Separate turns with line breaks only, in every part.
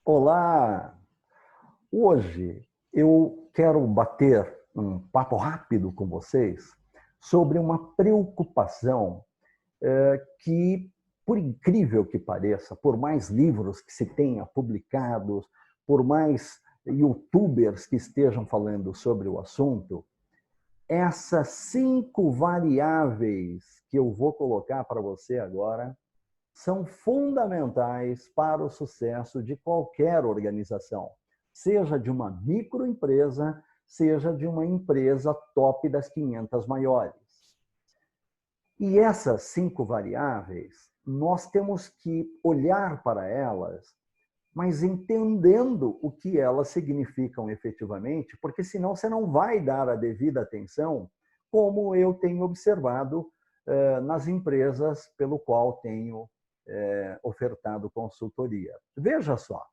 Olá! Hoje eu quero bater um papo rápido com vocês sobre uma preocupação que, por incrível que pareça, por mais livros que se tenha publicados, por mais youtubers que estejam falando sobre o assunto, essas 5 variáveis que eu vou colocar para você agora são fundamentais para o sucesso de qualquer organização, seja de uma microempresa, seja de uma empresa top das 500 maiores. E essas 5 variáveis, nós temos que olhar para elas, mas entendendo o que elas significam efetivamente, porque senão você não vai dar a devida atenção, como eu tenho observado nas empresas pelo qual tenho ofertado consultoria. Veja só,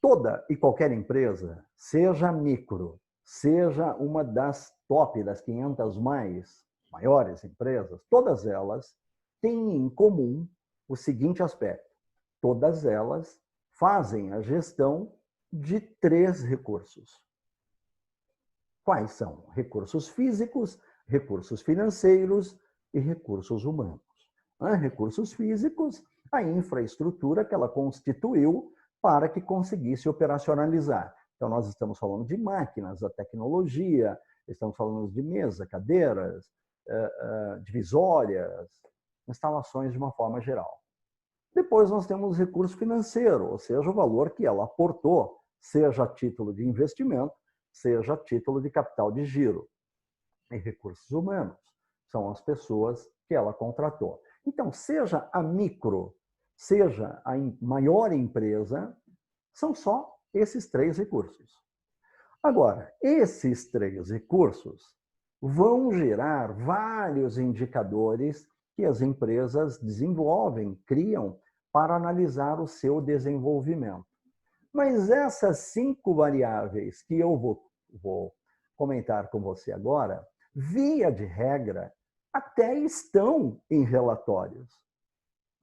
toda e qualquer empresa, seja micro, seja uma das top, das 500 maiores empresas, todas elas têm em comum o seguinte aspecto: todas elas fazem a gestão de 3 recursos. Quais são? Recursos físicos, recursos financeiros e recursos humanos. Recursos físicos, a infraestrutura que ela constituiu para que conseguisse operacionalizar. Então, nós estamos falando de máquinas, a tecnologia, estamos falando de mesa, cadeiras, divisórias, instalações de uma forma geral. Depois nós temos o recurso financeiro, ou seja, o valor que ela aportou, seja a título de investimento, seja a título de capital de giro. E recursos humanos são as pessoas que ela contratou. Então, seja a micro, seja a maior empresa, são só esses 3 recursos. Agora, esses 3 recursos vão gerar vários indicadores que as empresas desenvolvem, criam para analisar o seu desenvolvimento. Mas essas 5 variáveis que eu vou comentar com você agora, via de regra, até estão em relatórios,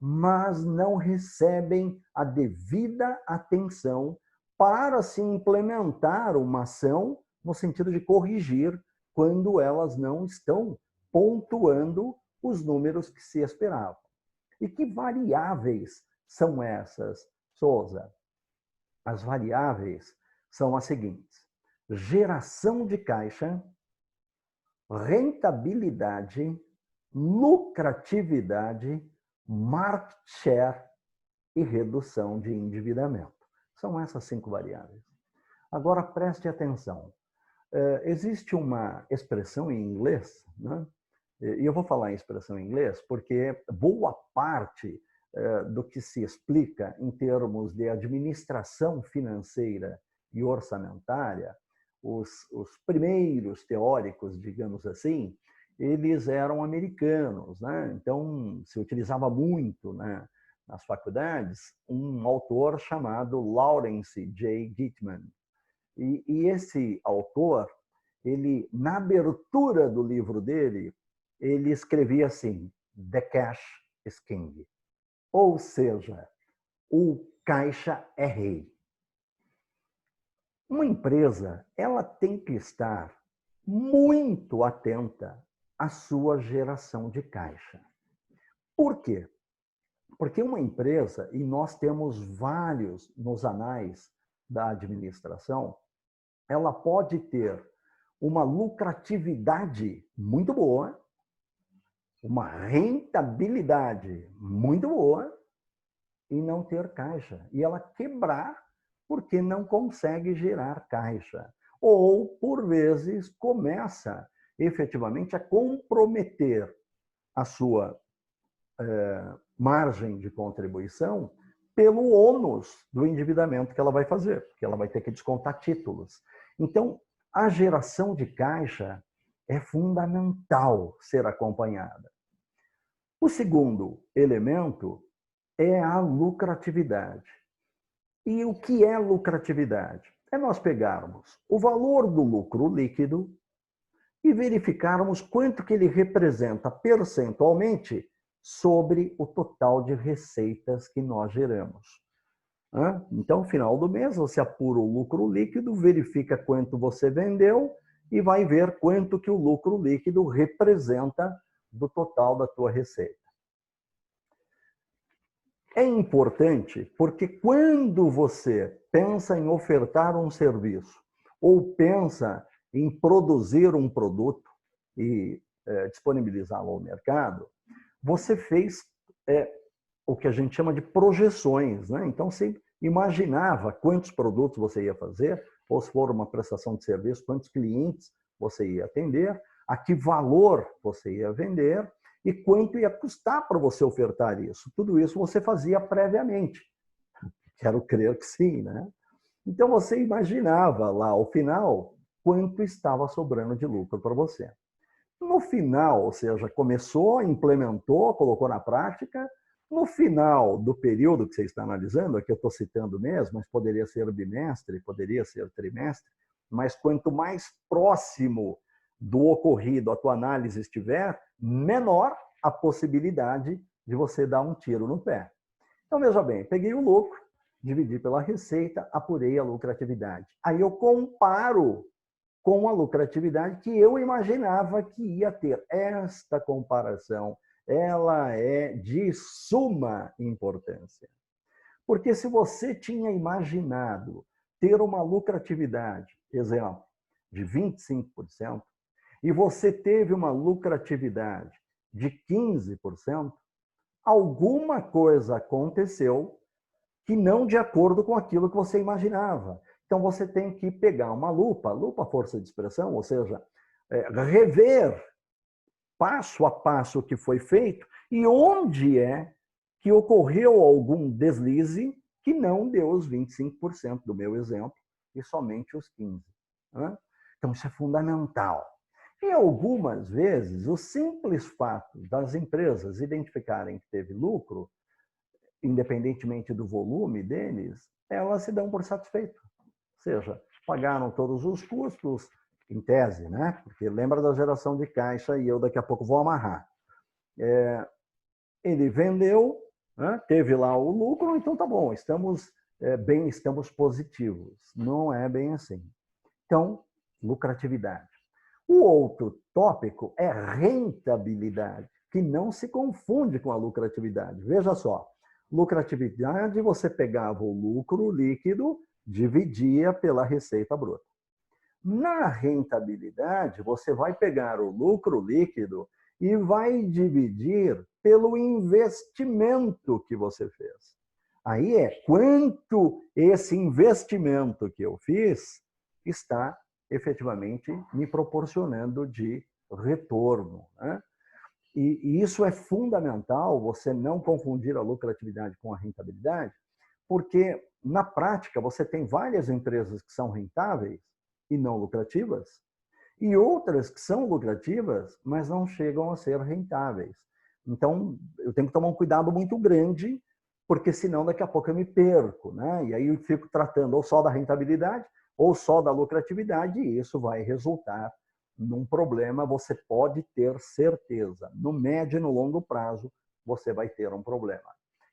mas não recebem a devida atenção para se implementar uma ação no sentido de corrigir quando elas não estão pontuando os números que se esperavam. E que variáveis são essas, Souza? As variáveis são as seguintes: geração de caixa, rentabilidade, lucratividade, market share e redução de endividamento. São essas 5 variáveis. Agora, preste atenção. Existe uma expressão em inglês, né? E eu vou falar em expressão em inglês porque boa parte do que se explica em termos de administração financeira e orçamentária, os primeiros teóricos, digamos assim, eles eram americanos, né? Então se utilizava muito, né, nas faculdades, um autor chamado Lawrence J. Gitman. E esse autor, ele, na abertura do livro dele, ele escrevia assim: The cash is king. Ou seja, o caixa é rei. Uma empresa, ela tem que estar muito atenta à sua geração de caixa. Por quê? Porque uma empresa, e nós temos vários nos anais da administração, ela pode ter uma lucratividade muito boa, uma rentabilidade muito boa e não ter caixa. E ela quebrar porque não consegue gerar caixa. Ou, por vezes, começa efetivamente a comprometer a sua margem de contribuição pelo ônus do endividamento que ela vai fazer, porque ela vai ter que descontar títulos. Então, a geração de caixa é fundamental ser acompanhada. O segundo elemento é a lucratividade. E o que é lucratividade? É nós pegarmos o valor do lucro líquido e verificarmos quanto que ele representa percentualmente sobre o total de receitas que nós geramos. né? Então, no final do mês, você apura o lucro líquido, verifica quanto você vendeu e vai ver quanto que o lucro líquido representa do total da tua receita. É importante porque quando você pensa em ofertar um serviço ou pensa em produzir um produto e disponibilizá-lo ao mercado, você fez o que a gente chama de projeções, né? Então, você imaginava quantos produtos você ia fazer, ou se for uma prestação de serviço, quantos clientes você ia atender, a que valor você ia vender e quanto ia custar para você ofertar isso. Tudo isso você fazia previamente. Quero crer que sim, né? Então, você imaginava lá, ao final, quanto estava sobrando de lucro para você. No final, ou seja, começou, implementou, colocou na prática. No final do período que você está analisando, aqui eu estou citando mesmo, mas poderia ser bimestre, poderia ser trimestre, mas quanto mais próximo do ocorrido a tua análise estiver, menor a possibilidade de você dar um tiro no pé. Então, veja bem, peguei o lucro, dividi pela receita, apurei a lucratividade. Aí eu comparo com a lucratividade que eu imaginava que ia ter. Esta comparação, ela é de suma importância. Porque se você tinha imaginado ter uma lucratividade, exemplo, de 25%, e você teve uma lucratividade de 15%, alguma coisa aconteceu que não de acordo com aquilo que você imaginava. Então, você tem que pegar uma lupa força de expressão, ou seja, rever passo a passo o que foi feito e onde é que ocorreu algum deslize que não deu os 25% do meu exemplo e somente os 15%. Né? Então, isso é fundamental. E algumas vezes, o simples fato das empresas identificarem que teve lucro, independentemente do volume deles, elas se dão por satisfeito. Ou seja, pagaram todos os custos, em tese, né? Porque lembra da geração de caixa e eu daqui a pouco vou amarrar. Ele vendeu, né? Teve lá o lucro, então tá bom, estamos bem, estamos positivos. Não é bem assim. Então, lucratividade. O outro tópico é rentabilidade, que não se confunde com a lucratividade. Veja só, lucratividade, você pegava o lucro líquido, dividia pela receita bruta. Na rentabilidade, você vai pegar o lucro líquido e vai dividir pelo investimento que você fez. Aí é quanto esse investimento que eu fiz está efetivamente me proporcionando de retorno, né? E isso é fundamental, você não confundir a lucratividade com a rentabilidade, porque na prática você tem várias empresas que são rentáveis e não lucrativas, e outras que são lucrativas, mas não chegam a ser rentáveis. Então, eu tenho que tomar um cuidado muito grande, porque senão daqui a pouco eu me perco, né? E aí eu fico tratando ou só da rentabilidade ou só da lucratividade, e isso vai resultar num problema, você pode ter certeza. No médio e no longo prazo, você vai ter um problema.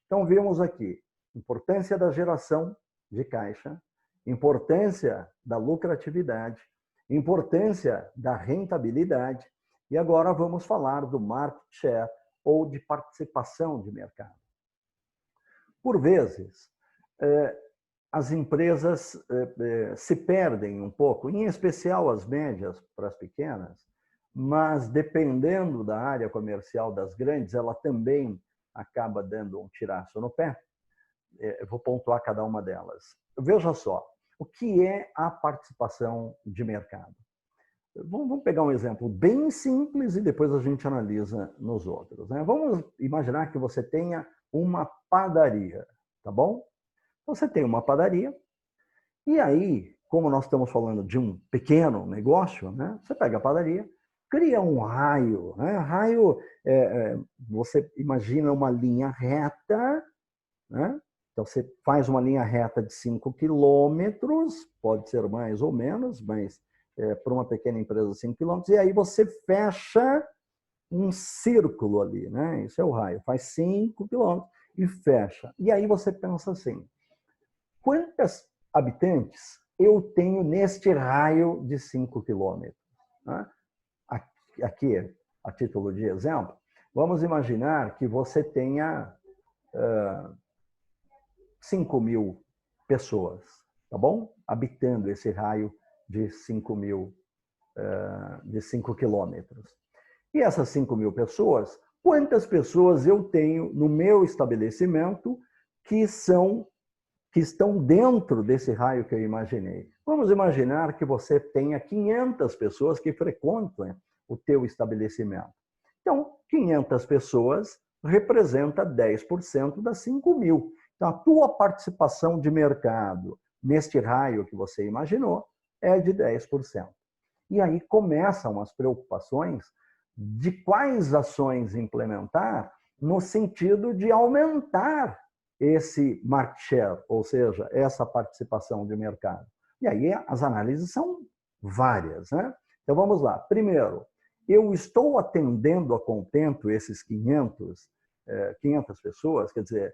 Então, vimos aqui importância da geração de caixa, importância da lucratividade, importância da rentabilidade, e agora vamos falar do market share ou de participação de mercado. Por vezes, as empresas se perdem um pouco, em especial as médias para as pequenas, mas dependendo da área comercial das grandes, ela também acaba dando um tiraço no pé. Eu vou pontuar cada uma delas. Veja só, o que é a participação de mercado? Vamos pegar um exemplo bem simples e depois a gente analisa nos outros, né? Vamos imaginar que você tenha uma padaria, tá bom? Você tem uma padaria e aí, como nós estamos falando de um pequeno negócio, né? Você pega a padaria, cria um raio, né? Raio, você imagina uma linha reta, né? Então, você faz uma linha reta de 5 quilômetros, pode ser mais ou menos, mas para uma pequena empresa 5 quilômetros, e aí você fecha um círculo ali, né? Isso é o raio, faz 5 quilômetros e fecha. E aí você pensa assim, quantos habitantes eu tenho neste raio de 5 quilômetros? Aqui, a título de exemplo, vamos imaginar que você tenha 5.000 pessoas, tá bom? Habitando esse raio de 5.000, de 5 quilômetros. E essas 5.000 pessoas, quantas pessoas eu tenho no meu estabelecimento que estão dentro desse raio que eu imaginei? Vamos imaginar que você tenha 500 pessoas que frequentam o teu estabelecimento. Então, 500 pessoas representa 10% das 5.000. Então, a tua participação de mercado neste raio que você imaginou é de 10%. E aí começam as preocupações de quais ações implementar no sentido de aumentar esse market share, ou seja, essa participação de mercado. E aí as análises são várias, né? Então vamos lá. Primeiro, eu estou atendendo a contento esses 500 pessoas, quer dizer,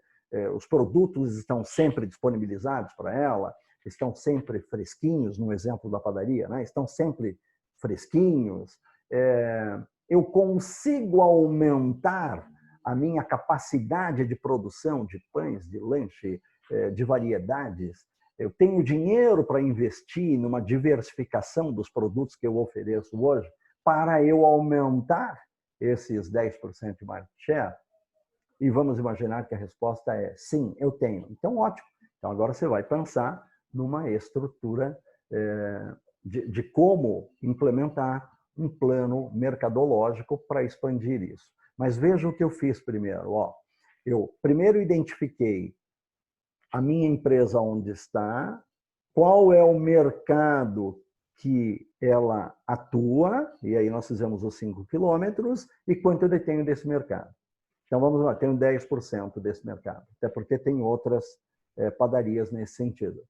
os produtos estão sempre disponibilizados para ela, estão sempre fresquinhos, no exemplo da padaria, né? Estão sempre fresquinhos. Eu consigo aumentar a minha capacidade de produção de pães, de lanche, de variedades. Eu tenho dinheiro para investir numa diversificação dos produtos que eu ofereço hoje para eu aumentar esses 10% de market share? E vamos imaginar que a resposta é sim, eu tenho. Então, ótimo. Então, agora você vai pensar numa estrutura de como implementar um plano mercadológico para expandir isso. Mas veja o que eu fiz primeiro. Eu primeiro identifiquei a minha empresa onde está, qual é o mercado que ela atua, e aí nós fizemos os 5 quilômetros, e quanto eu detenho desse mercado. Então, vamos lá, tenho 10% desse mercado, até porque tem outras padarias nesse sentido.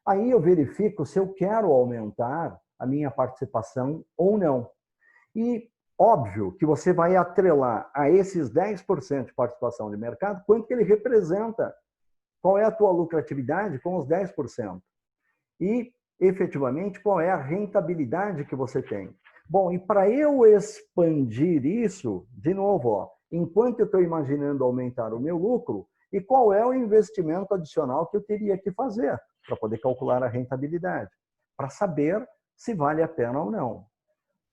Aí eu verifico se eu quero aumentar a minha participação ou não. E óbvio que você vai atrelar a esses 10% de participação de mercado, quanto que ele representa, qual é a tua lucratividade com os 10%. E, efetivamente, qual é a rentabilidade que você tem. Bom, e para eu expandir isso, de novo, enquanto eu estou imaginando aumentar o meu lucro, e qual é o investimento adicional que eu teria que fazer para poder calcular a rentabilidade, para saber se vale a pena ou não.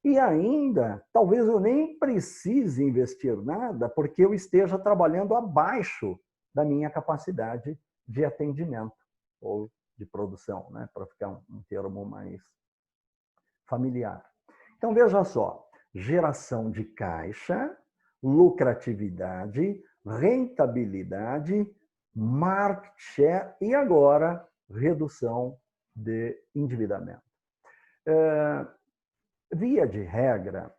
E ainda, talvez eu nem precise investir nada, porque eu esteja trabalhando abaixo da minha capacidade de atendimento ou de produção, né? Para ficar um termo mais familiar. Então, veja só, geração de caixa, lucratividade, rentabilidade, market share e agora redução de endividamento. Via de regra,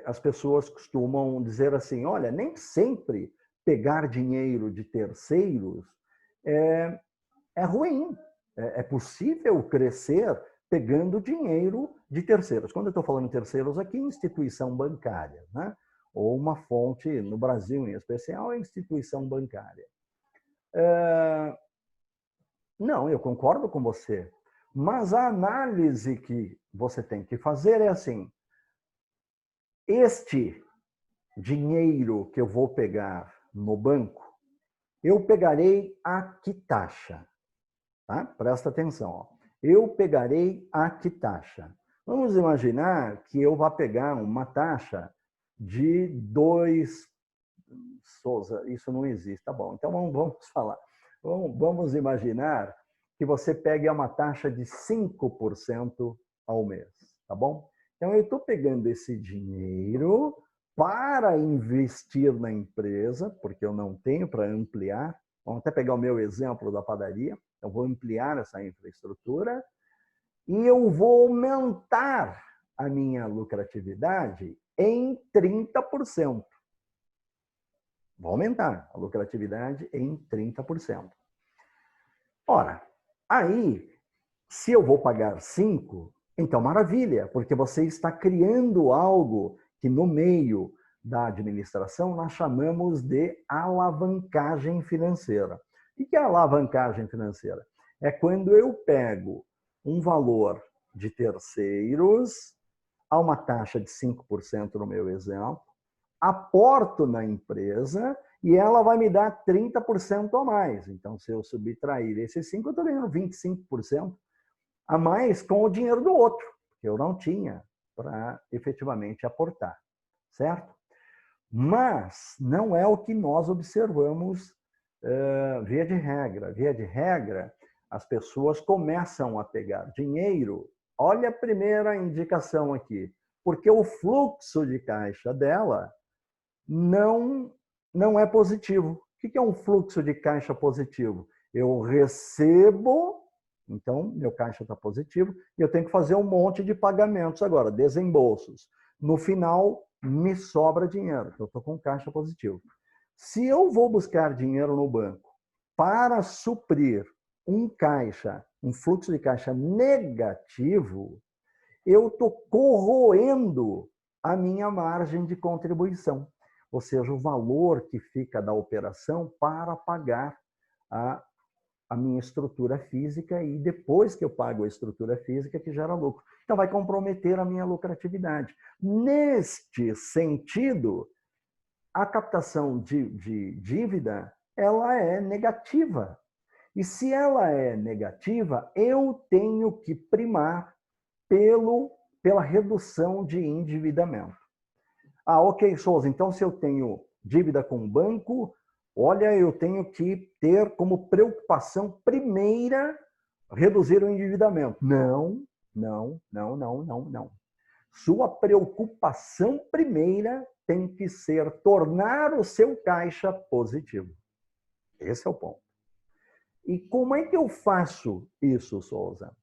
as pessoas costumam dizer assim, olha, nem sempre pegar dinheiro de terceiros é ruim. É possível crescer pegando dinheiro de terceiros. Quando eu estou falando de terceiros aqui, instituição bancária, né? Ou uma fonte, no Brasil em especial, é instituição bancária. Não, eu concordo com você. Mas a análise que você tem que fazer é assim, este dinheiro que eu vou pegar no banco, eu pegarei a que taxa? Tá? Presta atenção. Eu pegarei a que taxa? Vamos imaginar que eu vá pegar uma taxa de 2... Souza, isso não existe. Tá bom, então vamos falar. Vamos imaginar que você pegue uma taxa de 5% ao mês, tá bom? Então, eu estou pegando esse dinheiro para investir na empresa, porque eu não tenho para ampliar. Vamos até pegar o meu exemplo da padaria. Eu vou ampliar essa infraestrutura e eu vou aumentar a minha lucratividade em 30%. Vou aumentar a lucratividade em 30%. Ora, aí, se eu vou pagar 5, então maravilha, porque você está criando algo que no meio da administração nós chamamos de alavancagem financeira. O que é alavancagem financeira? É quando eu pego um valor de terceiros, a uma taxa de 5% no meu exemplo, aporto na empresa e ela vai me dar 30% a mais. Então, se eu subtrair esses 5%, eu estou ganhando 25% a mais com o dinheiro do outro, que eu não tinha para efetivamente aportar, certo? Mas não é o que nós observamos via de regra. Via de regra, as pessoas começam a pegar dinheiro. Olha a primeira indicação aqui, porque o fluxo de caixa dela não é positivo. O que é um fluxo de caixa positivo? Eu recebo, então meu caixa está positivo, e eu tenho que fazer um monte de pagamentos agora, desembolsos. No final, me sobra dinheiro, eu estou com caixa positivo. Se eu vou buscar dinheiro no banco para suprir um fluxo de caixa negativo, eu estou corroendo a minha margem de contribuição, ou seja, o valor que fica da operação para pagar a minha estrutura física e depois que eu pago a estrutura física que gera lucro. Então vai comprometer a minha lucratividade. Neste sentido, a captação de dívida, ela é negativa. E se ela é negativa, eu tenho que primar pela redução de endividamento. Ah, ok, Souza, então se eu tenho dívida com o banco, olha, eu tenho que ter como preocupação primeira reduzir o endividamento. Não. Sua preocupação primeira tem que ser tornar o seu caixa positivo. Esse é o ponto. E como é que eu faço isso, Souza?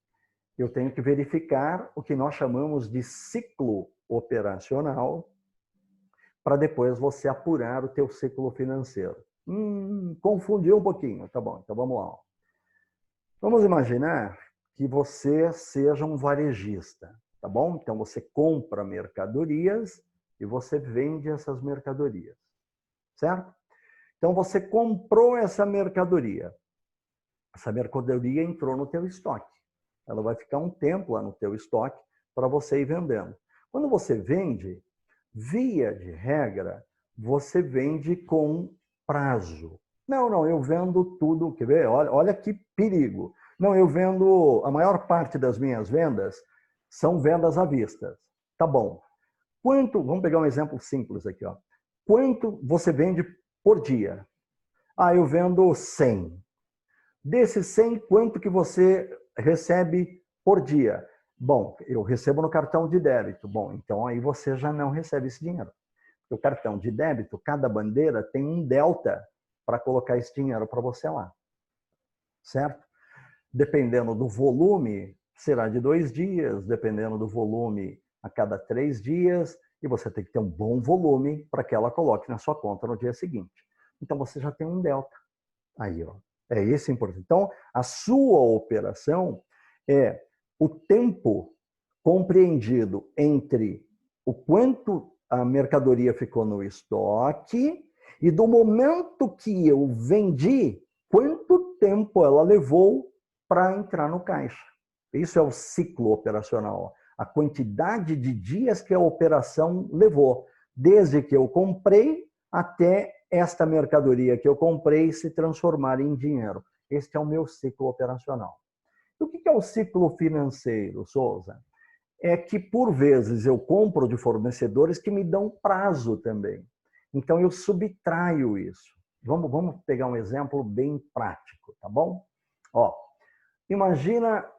Eu tenho que verificar o que nós chamamos de ciclo operacional para depois você apurar o teu ciclo financeiro. Confundiu um pouquinho. Tá bom, então vamos lá. Vamos imaginar que você seja um varejista, tá bom? Então você compra mercadorias e você vende essas mercadorias, certo? Então você comprou essa mercadoria entrou no teu estoque. Ela vai ficar um tempo lá no teu estoque para você ir vendendo. Quando você vende, via de regra, você vende com prazo. Não, eu vendo tudo. Quer ver? Olha que perigo. Não, eu vendo, a maior parte das minhas vendas são vendas à vista. Tá bom. Vamos pegar um exemplo simples aqui, ó. Quanto você vende por dia? Ah, eu vendo 100. Desses 100, quanto que você recebe por dia? Bom, eu recebo no cartão de débito. Bom, então aí você já não recebe esse dinheiro. O cartão de débito, cada bandeira tem um delta para colocar esse dinheiro para você lá. Certo? Dependendo do volume, será de 2 dias, dependendo do volume, a cada 3 dias, e você tem que ter um bom volume para que ela coloque na sua conta no dia seguinte. Então você já tem um delta. Aí, ó. É esse importante. Então, a sua operação é o tempo compreendido entre o quanto a mercadoria ficou no estoque e do momento que eu vendi, quanto tempo ela levou para entrar no caixa. Isso é o ciclo operacional. A quantidade de dias que a operação levou, desde que eu comprei até esta mercadoria que eu comprei se transformar em dinheiro. Este é o meu ciclo operacional. E o que é o ciclo financeiro, Souza? É que, por vezes, eu compro de fornecedores que me dão prazo também. Então, eu subtraio isso. Vamos pegar um exemplo bem prático, tá bom? Ó, imagina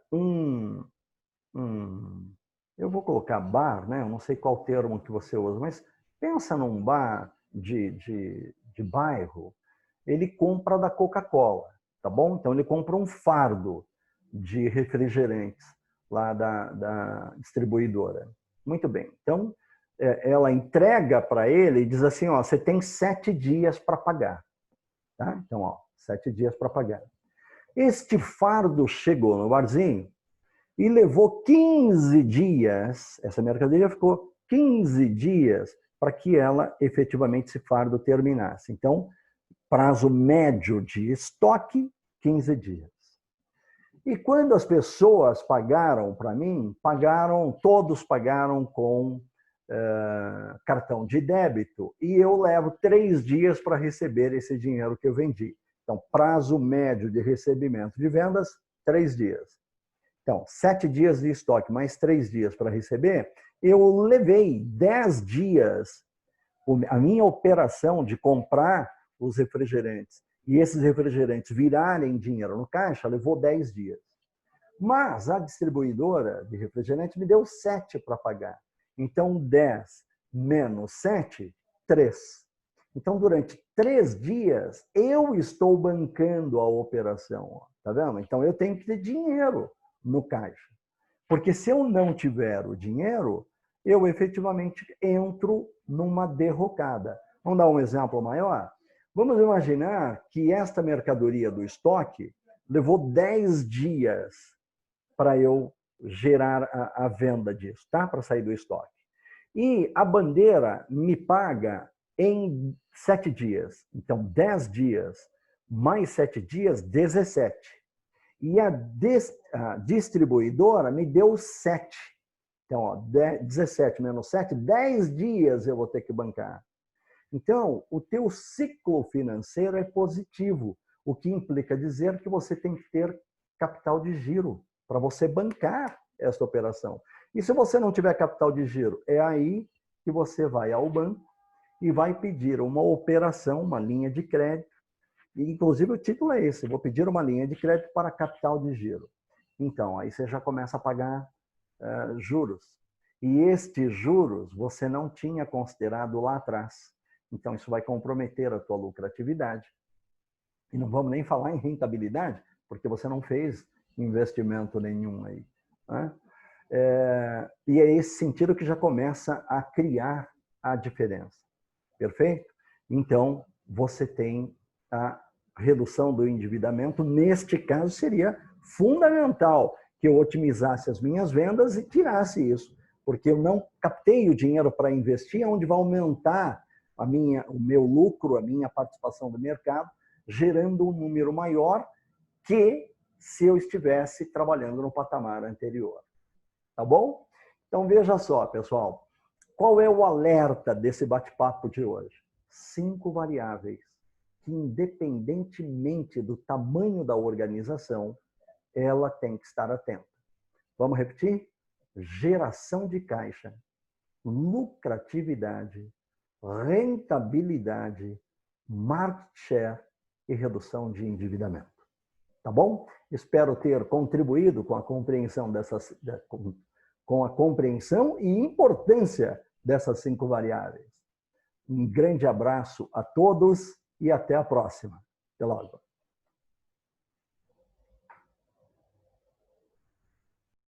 eu vou colocar bar, né? Eu não sei qual termo que você usa, mas pensa num bar de bairro, ele compra da Coca-Cola, tá bom? Então ele compra um fardo de refrigerantes lá da distribuidora. Muito bem. Então ela entrega para ele e diz assim, ó, você tem 7 dias para pagar, tá? Então, ó, 7 dias para pagar. Este fardo chegou no barzinho e levou 15 dias, essa mercadoria ficou 15 dias para que ela efetivamente esse fardo terminasse. Então, prazo médio de estoque, 15 dias. E quando as pessoas pagaram para mim, todos pagaram com cartão de débito, e eu levo 3 dias para receber esse dinheiro que eu vendi. Então, prazo médio de recebimento de vendas, 3 dias. Então, 7 dias de estoque, mais 3 dias para receber, eu levei 10 dias. A minha operação de comprar os refrigerantes e esses refrigerantes virarem dinheiro no caixa levou 10 dias. Mas a distribuidora de refrigerante me deu 7 para pagar. Então, 10 menos 7, 3. Então, durante 3 dias, eu estou bancando a operação. Tá vendo? Então, eu tenho que ter dinheiro no caixa. Porque se eu não tiver o dinheiro, eu efetivamente entro numa derrocada. Vamos dar um exemplo maior? Vamos imaginar que esta mercadoria do estoque levou 10 dias para eu gerar a venda disso, tá? Para sair do estoque. E a bandeira me paga em 7 dias. Então, 10 dias mais 7 dias, 17. E a distribuidora me deu 7. Então, ó, 17 menos 7, 10 dias eu vou ter que bancar. Então, o teu ciclo financeiro é positivo, o que implica dizer que você tem que ter capital de giro para você bancar esta operação. E se você não tiver capital de giro, é aí que você vai ao banco e vai pedir uma operação, uma linha de crédito. E, inclusive, o título é esse: vou pedir uma linha de crédito para capital de giro. Então, aí você já começa a pagar juros. E estes juros você não tinha considerado lá atrás. Então, isso vai comprometer a tua lucratividade. E não vamos nem falar em rentabilidade, porque você não fez investimento nenhum aí, né? E é esse sentido que já começa a criar a diferença. Perfeito? Então, você tem a redução do endividamento. Neste caso, seria fundamental que eu otimizasse as minhas vendas e tirasse isso, porque eu não captei o dinheiro para investir, onde vai aumentar o meu lucro, a minha participação do mercado, gerando um número maior que se eu estivesse trabalhando no patamar anterior. Tá bom? Então, veja só, pessoal. Qual é o alerta desse bate-papo de hoje? 5 variáveis que, independentemente do tamanho da organização, ela tem que estar atenta. Vamos repetir? Geração de caixa, lucratividade, rentabilidade, market share e redução de endividamento. Tá bom? Espero ter contribuído com a compreensão e importância dessas 5 variáveis. Um grande abraço a todos e até a próxima. Até logo.